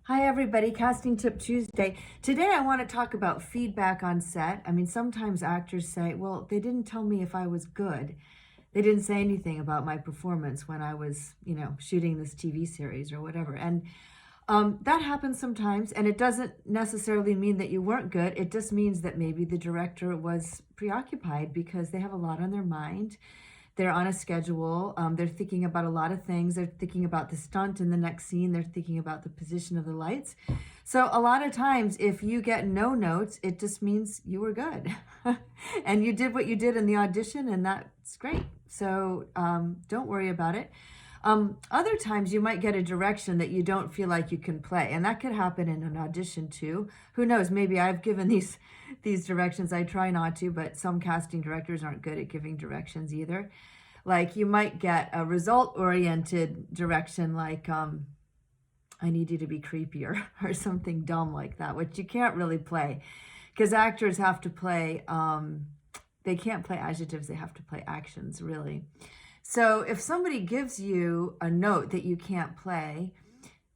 Hi, everybody. Casting Tip Tuesday. Today, I want to talk about feedback on set. I mean, sometimes actors say, well, they didn't tell me if I was good. They didn't say anything about my performance when I was, shooting this TV series or whatever. And that happens sometimes. And it doesn't necessarily mean that you weren't good. It just means that maybe the director was preoccupied because they have a lot on their mind. They're on a schedule. They're thinking about a lot of things. They're thinking about the stunt in the next scene. They're thinking about the position of the lights. So a lot of times, if you get no notes, it just means you were good. And you did what you did in the audition, and that's great. So don't worry about it. Other times you might get a direction that you don't feel like you can play, and that could happen in an audition too. Who knows? Maybe I've given these directions. I try not to, but some casting directors aren't good at giving directions either. Like you might get a result-oriented direction, like I need you to be creepier or something dumb like that, which you can't really play because actors have to play. They can't play adjectives. They have to play actions, really. So if somebody gives you a note that you can't play,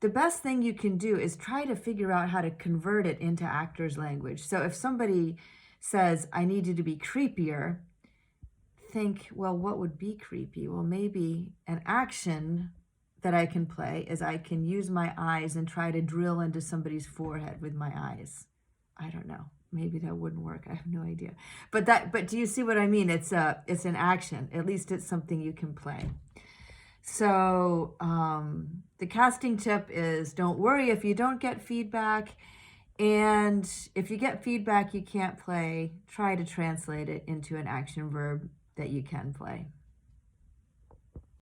the best thing you can do is try to figure out how to convert it into actor's language. So if somebody says, I need you to be creepier, think, well, what would be creepy? Well, maybe an action that I can play is I can use my eyes and try to drill into somebody's forehead with my eyes. I don't know. Maybe that wouldn't work. I have no idea. But do you see what I mean? It's an action. At least it's something you can play. So the casting tip is don't worry if you don't get feedback. And if you get feedback you can't play, try to translate it into an action verb that you can play.